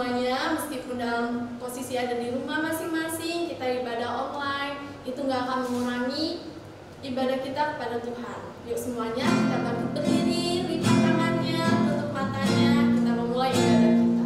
semuanya, meskipun dalam posisi ada di rumah masing-masing, kita ibadah online, itu nggak akan mengurangi ibadah kita kepada Tuhan. Yuk semuanya kita bangkit berdiri, lipat tangannya, tutup matanya, kita memulai ibadah kita.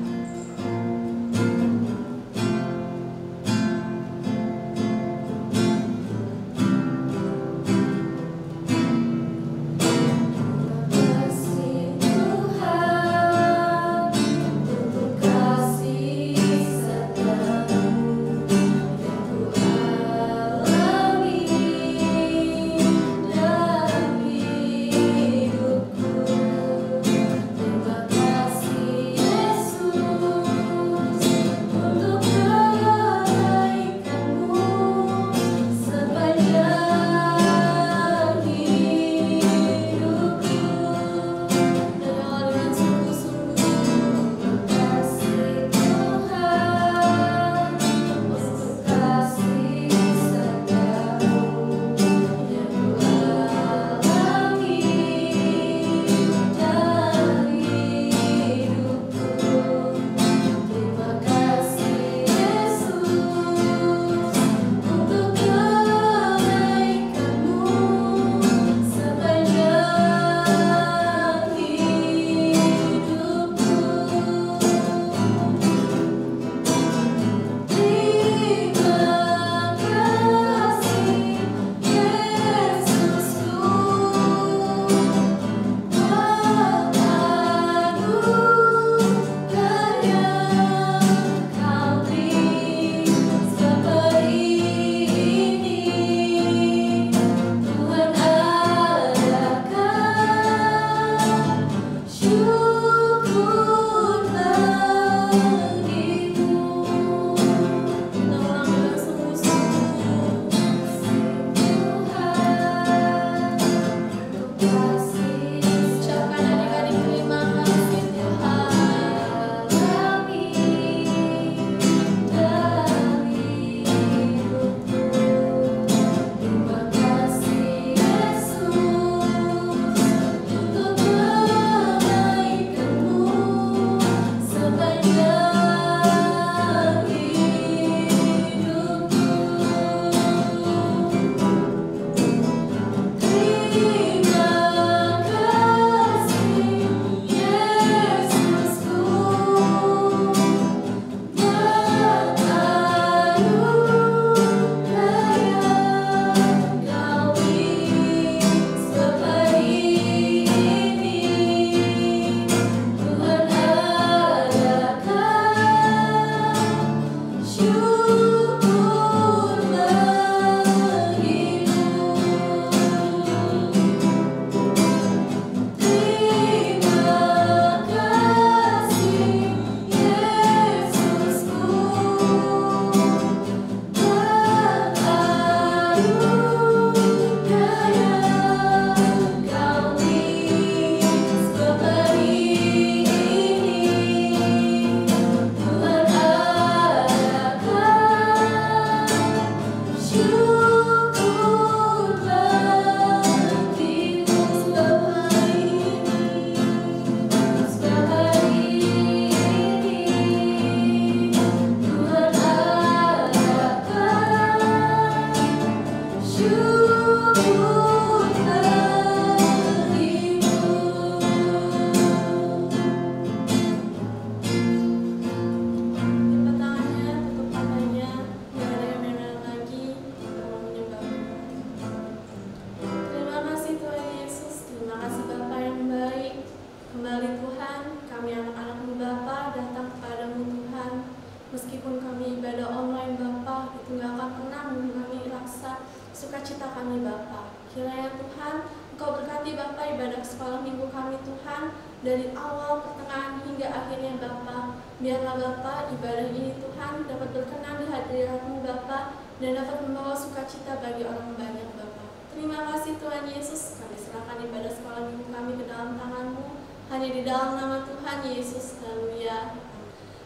Meskipun kami ibadah online Bapa, itu nggak akan pernah mengurangi rasa sukacita kami Bapa. Kiranya Tuhan, Engkau berkati Bapa ibadah sekolah minggu kami Tuhan, dari awal, pertengahan, hingga akhirnya Bapa. Biarlah Bapa ibadah ini Tuhan dapat berkenan di hadirat-Mu Bapa, dan dapat membawa sukacita bagi orang banyak Bapa. Terima kasih Tuhan Yesus, kami serahkan ibadah sekolah minggu kami ke dalam tangan-Mu, hanya di dalam nama Tuhan Yesus. Haleluya.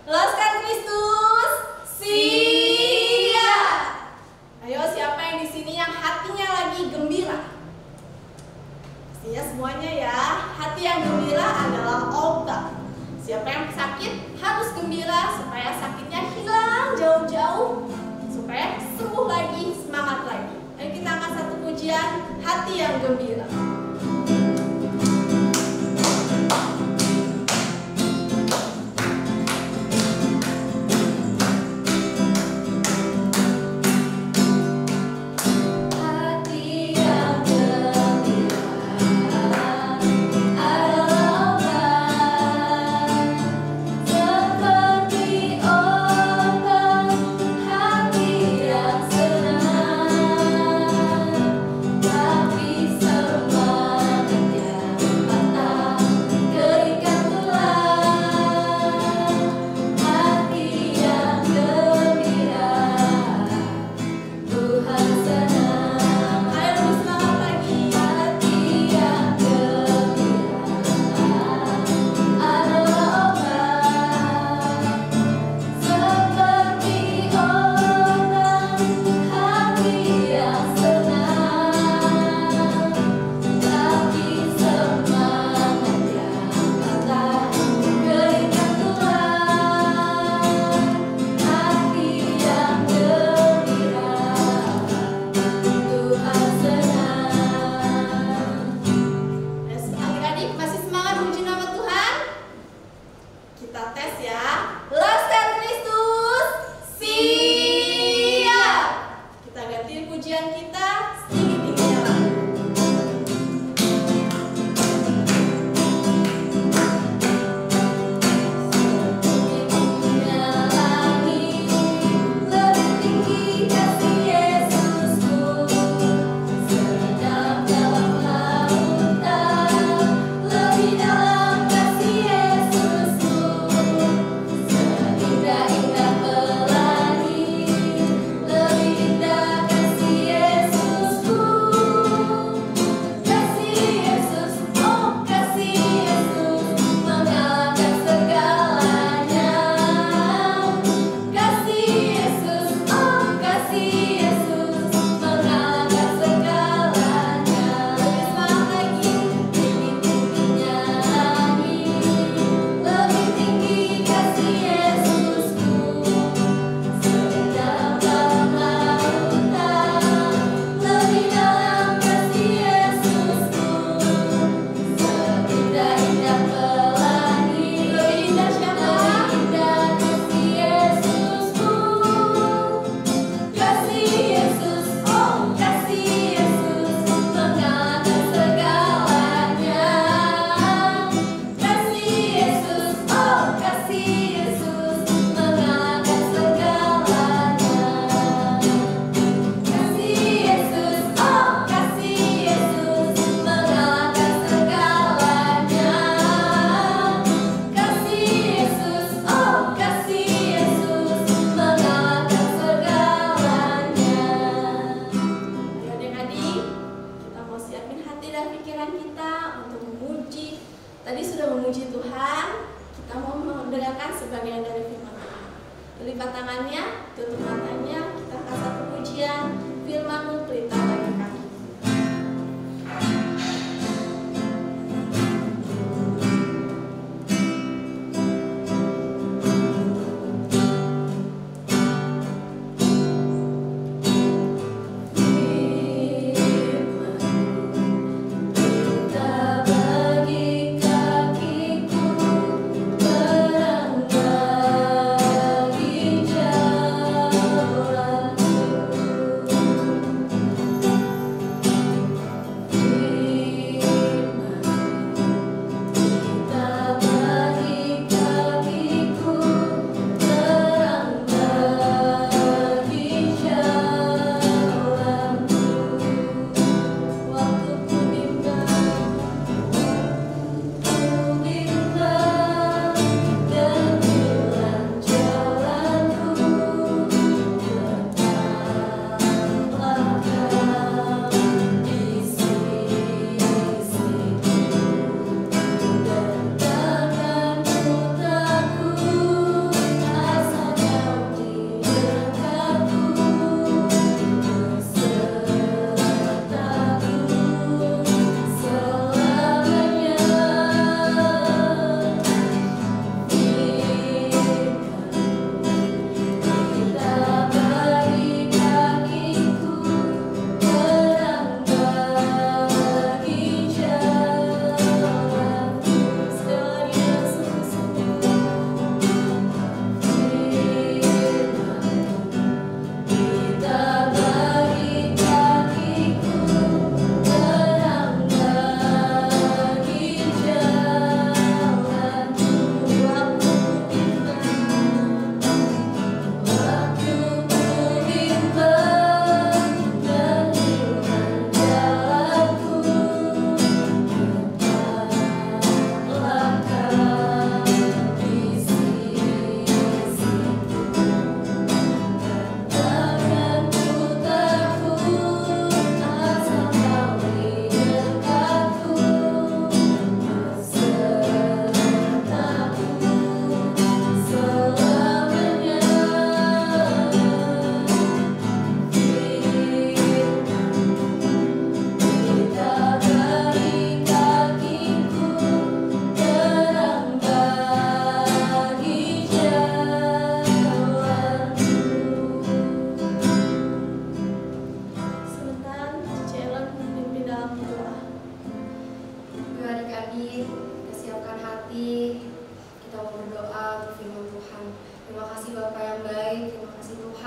Loskan Kristus, siap. Ayo, siapa yang di sini yang hatinya lagi gembira? Pastinya semuanya ya. Hati yang gembira adalah obat. Siapa yang sakit harus gembira supaya kokoh lagi, semangat lagi. Ayo kita angkat satu pujian, hati yang gembira. Lipat tangannya, tutup matanya, kita angkat satu pujian, firman-Mu perintah bagi kami. Firman-Mu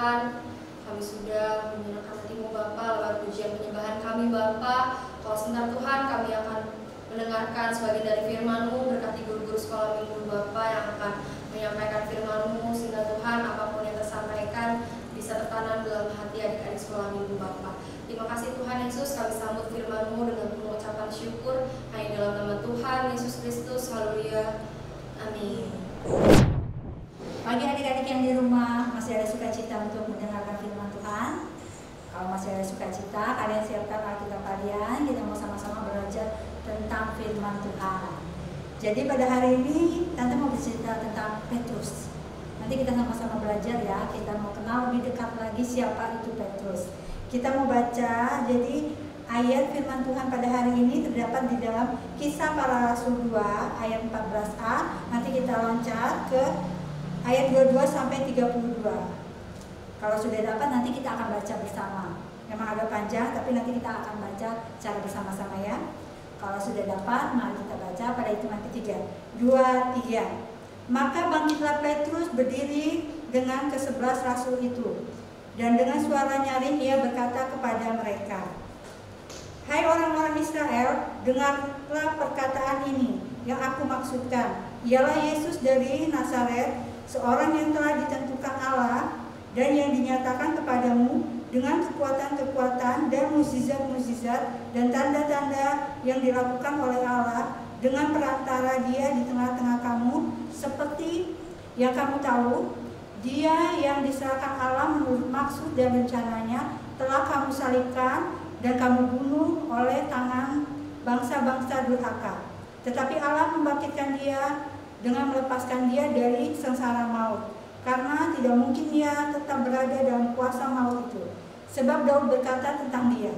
Tuhan, kami sudah menyenangkan hati-Mu Bapa lewat pujian penyembahan kami Bapa. Kalau sebentar Tuhan, kami akan mendengarkan sebagian dari firman-Mu, berkati guru-guru sekolah minggu Bapa yang akan menyampaikan firman-Mu, sehingga Tuhan apapun yang tersampaikan bisa tertanam dalam hati adik-adik sekolah minggu Bapa. Terima kasih Tuhan Yesus, kami sambut firman-Mu dengan penuh ucapan syukur hanya dalam nama Tuhan Yesus Kristus. Haleluya. Amin. Bagi adik-adik yang di rumah masih ada sukacita untuk mendengarkan firman Tuhan. Kalau masih ada sukacita, kalian siapkan Alkitab kalian. Kita mau sama-sama belajar tentang firman Tuhan. Jadi pada hari ini Tante mau bercerita tentang Petrus. Nanti kita sama-sama belajar ya. Kita mau kenal lebih dekat lagi siapa itu Petrus. Kita mau baca, jadi ayat firman Tuhan pada hari ini terdapat di dalam Kisah Para Rasul 2 ayat 14a. Nanti kita loncat ke ayat 22 sampai 32. Kalau sudah dapat nanti kita akan baca bersama. Memang agak panjang tapi nanti kita akan baca secara bersama-sama ya. Kalau sudah dapat mari kita baca pada hitungan ketiga. 2, 3. Maka bangkitlah Petrus berdiri dengan ke-11 rasul itu. Dan dengan suara nyaring ia berkata kepada mereka, "Hai orang-orang Israel, dengarlah perkataan ini yang aku maksudkan. Ialah Yesus dari Nazaret, seorang yang telah ditentukan Allah dan yang dinyatakan kepadamu dengan kekuatan-kekuatan dan mukjizat-mukjizat dan tanda-tanda yang dilakukan oleh Allah dengan perantara Dia di tengah-tengah kamu, seperti yang kamu tahu. Dia yang diserahkan Allah menurut maksud dan rencananya telah kamu salibkan dan kamu bunuh oleh tangan bangsa-bangsa durhaka. Tetapi Allah membangkitkan Dia dengan melepaskan Dia dari sengsara maut, karena tidak mungkin Dia tetap berada dalam kuasa maut itu. Sebab Daud berkata tentang Dia,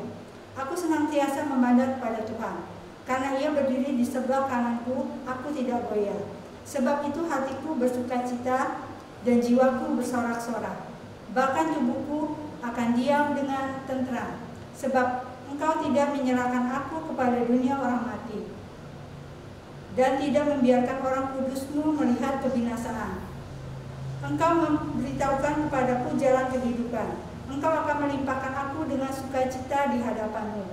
aku senantiasa memandang kepada Tuhan, karena Ia berdiri di sebelah kananku, aku tidak goyah. Sebab itu hatiku bersukacita dan jiwaku bersorak-sorak. Bahkan tubuhku akan diam dengan tentram, sebab Engkau tidak menyerahkan aku kepada dunia orang mati, dan tidak membiarkan orang kudus-Mu melihat kebinasaan. Engkau memberitahukan kepadaku jalan kehidupan. Engkau akan melimpahkan aku dengan sukacita di hadapan-Mu.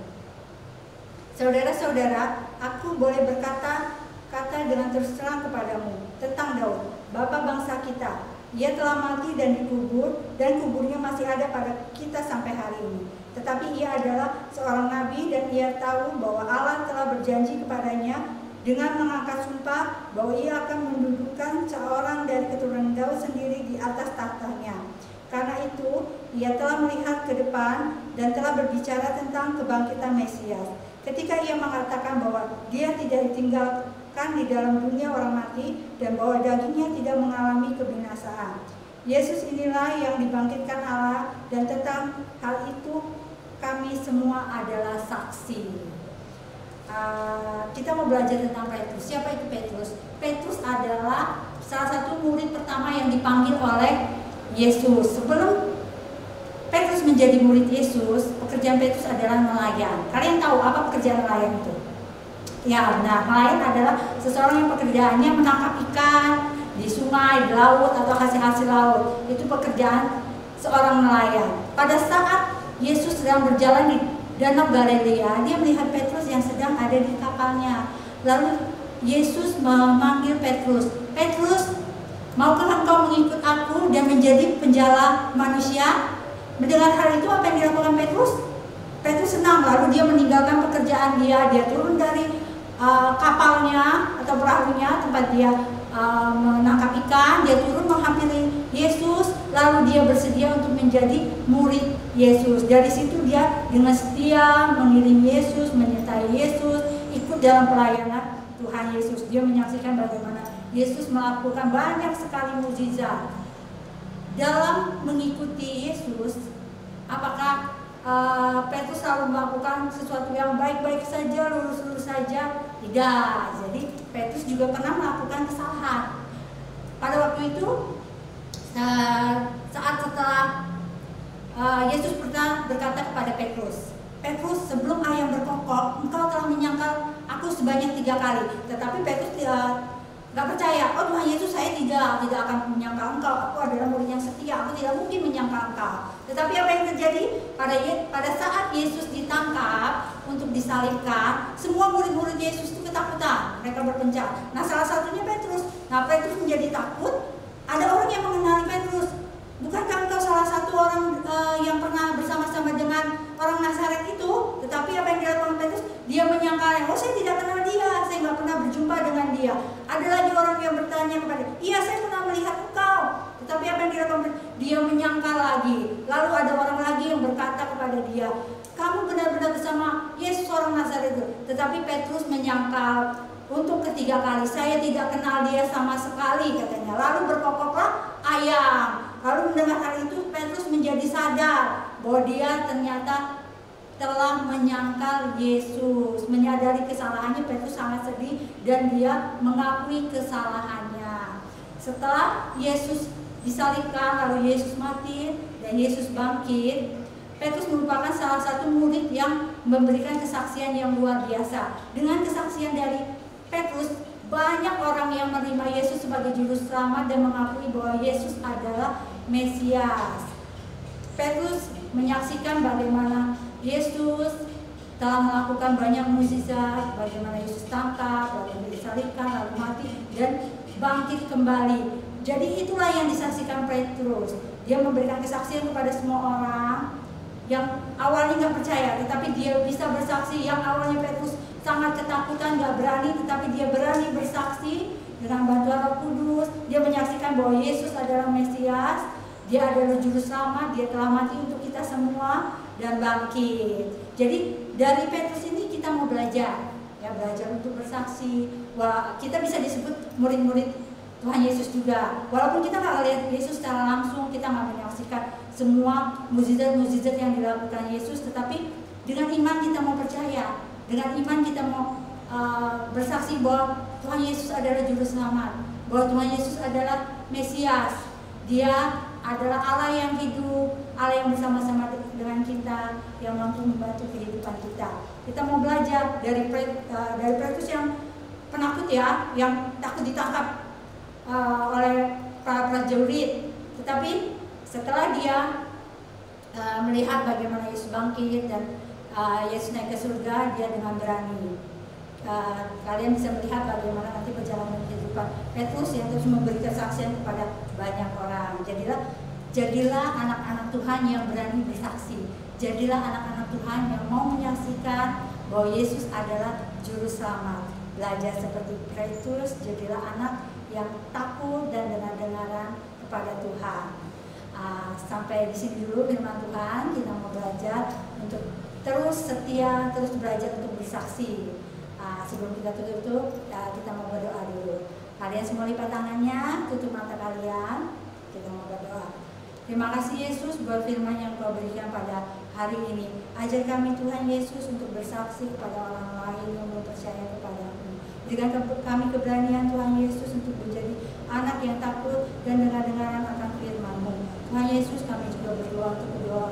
Saudara-saudara, aku boleh berkata-kata dengan terus terang kepadamu tentang Daud, bapa bangsa kita. Ia telah mati dan dikubur, dan kuburnya masih ada pada kita sampai hari ini. Tetapi ia adalah seorang nabi, dan ia tahu bahwa Allah telah berjanji kepadanya dengan mengangkat sumpah bahwa ia akan mendudukkan seorang dari keturunan Daud sendiri di atas tahtanya. Karena itu, ia telah melihat ke depan dan telah berbicara tentang kebangkitan Mesias. Ketika ia mengatakan bahwa dia tidak ditinggalkan di dalam dunia orang mati dan bahwa dagingnya tidak mengalami kebinasaan. Yesus inilah yang dibangkitkan Allah, dan tentang hal itu kami semua adalah saksi. Kita mau belajar tentang Petrus. Siapa itu Petrus? Petrus adalah salah satu murid pertama yang dipanggil oleh Yesus. Sebelum Petrus menjadi murid Yesus, pekerjaan Petrus adalah nelayan. Kalian tahu apa pekerjaan nelayan itu? Ya, nah, nelayan adalah seseorang yang pekerjaannya menangkap ikan di sungai, di laut, atau hasil-hasil laut. Itu pekerjaan seorang nelayan. Pada saat Yesus sedang berjalan di Danau Galilea, dia melihat Petrus yang sedang ada di kapalnya. Lalu Yesus memanggil Petrus, "Petrus, maukah engkau mengikut aku dan menjadi penjala manusia?" Mendengar hal itu, apa yang dilakukan Petrus? Petrus senang, lalu dia meninggalkan pekerjaan dia turun dari kapalnya atau perahunya tempat dia menangkap ikan, dia turun menghampiri Yesus, lalu dia bersedia untuk menjadi murid Yesus. Dari situ dia dengan setia mengiring Yesus, menyertai Yesus, ikut dalam pelayanan Tuhan Yesus. Dia menyaksikan bagaimana Yesus melakukan banyak sekali mukjizat. Dalam mengikuti Yesus, apakah Petrus selalu melakukan sesuatu yang baik-baik saja, lurus-lurus saja? Tidak. Jadi Petrus juga pernah melakukan kesalahan. Pada waktu itu, saat setelah Yesus pernah berkata kepada Petrus, "Petrus, sebelum ayam berkokok, engkau telah menyangkal aku sebanyak 3 kali." Tetapi Petrus gak percaya. "Oh Tuhan Yesus, saya tidak akan menyangkal engkau. Aku adalah murid yang setia. Aku tidak mungkin menyangkal engkau." engkau. Tetapi apa yang terjadi? Pada saat Yesus ditangkap untuk disalibkan, semua murid-murid Yesus itu ketakutan. Mereka berpencar. Nah, salah satunya Petrus. Nah, Petrus menjadi takut. Ada orang yang mengenali Petrus. Bukankah engkau salah satu orang yang pernah bersama-sama dengan orang Nazaret itu? Tetapi apa yang dilakukan Petrus? Dia menyangkalnya, oh saya tidak kenal dia, saya nggak pernah berjumpa dengan dia. Ada lagi orang yang bertanya kepada, iya saya pernah melihat engkau. Tetapi apa yang dilakukan? Dia menyangkal lagi. Lalu ada orang lagi yang berkata kepada dia, kamu benar-benar bersama Yesus orang Nazaret itu. Tetapi Petrus menyangkal untuk ketiga kali, saya tidak kenal dia sama sekali katanya. Lalu berkokoklah ayam. Lalu mendengar hal itu Petrus menjadi sadar bahwa dia ternyata telah menyangkal Yesus. Menyadari kesalahannya, Petrus sangat sedih dan dia mengakui kesalahannya. Setelah Yesus disalibkan, lalu Yesus mati dan Yesus bangkit, Petrus merupakan salah satu murid yang memberikan kesaksian yang luar biasa. Dengan kesaksian dari Petrus, banyak orang yang menerima Yesus sebagai juru selamat dan mengakui bahwa Yesus adalah Mesias. Petrus menyaksikan bagaimana Yesus telah melakukan banyak mukjizat, bagaimana Yesus tangkap, bagaimana disalibkan, lalu mati dan bangkit kembali. Jadi itulah yang disaksikan Petrus. Dia memberikan kesaksian kepada semua orang yang awalnya nggak percaya, tetapi dia bisa bersaksi. Yang awalnya Petrus sangat ketakutan, nggak berani, tetapi dia berani bersaksi dengan bantuan Roh Kudus. Dia menyaksikan bahwa Yesus adalah Mesias, dia adalah juru selamat, dia telah mati untuk kita semua dan bangkit. Jadi dari Petrus ini kita mau belajar, ya belajar untuk bersaksi. Wah, kita bisa disebut murid-murid Tuhan Yesus juga. Walaupun kita nggak lihat Yesus secara langsung, kita nggak menyaksikan semua mukjizat-mukjizat yang dilakukan Yesus, tetapi dengan iman kita mau percaya, dengan iman kita mau bersaksi bahwa Tuhan Yesus adalah juru selamat, bahwa Tuhan Yesus adalah Mesias. Dia adalah Allah yang hidup, Allah yang bersama-sama dengan kita, yang mampu membantu kehidupan kita. Kita mau belajar dari Petrus yang penakut ya, yang takut ditangkap oleh para prajurit. Tetapi setelah dia melihat bagaimana Yesus bangkit dan Yesus naik ke surga, dia dengan berani. Kalian bisa melihat bagaimana nanti perjalanan kehidupan Petrus yang terus memberi kesaksian kepada banyak orang. Jadilah anak-anak Tuhan yang berani bersaksi. Jadilah anak-anak Tuhan yang mau menyaksikan bahwa Yesus adalah juru selamat. Belajar seperti Petrus, jadilah anak yang takut dan dengar-dengaran kepada Tuhan. Sampai di sini dulu firman Tuhan. Kita mau belajar untuk terus setia, terus belajar untuk bersaksi. Sebelum kita tutup, kita mau berdoa dulu. Kalian semua lipat tangannya, tutup mata kalian. Kita mau berdoa. Terima kasih Yesus buat firman yang Kau berikan pada hari ini. Ajar kami Tuhan Yesus untuk bersaksi kepada orang lain yang belum percaya kepadamu. Berikan kami keberanian Tuhan Yesus untuk menjadi anak yang takut dan dengar-dengaran akan firman-Mu. Tuhan Yesus, kami juga berdoa untuk kedua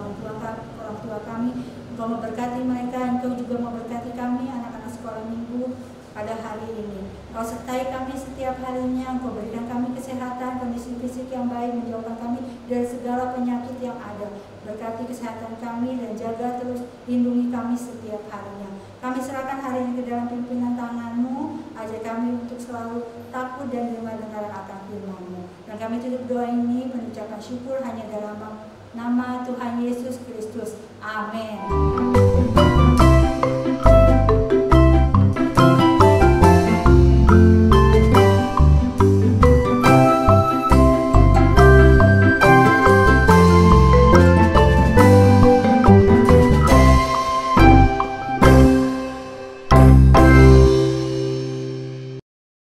orang tua kami. Engkau memberkati mereka, Engkau juga memberkati kami, anak-anak sekolah minggu pada hari ini. Engkau sertai kami setiap harinya, Engkau berikan kami kesehatan, kondisi fisik yang baik, menjauhkan kami dari segala penyakit yang ada. Berkati kesehatan kami dan jaga terus, lindungi kami setiap harinya. Kami serahkan hari ini ke dalam pimpinan tangan-Mu, ajar kami untuk selalu takut dan dengar-dengaran akan firman-Mu. Dan kami tutup doa ini mengucapkan syukur hanya dalam nama Tuhan Yesus Kristus. Amin.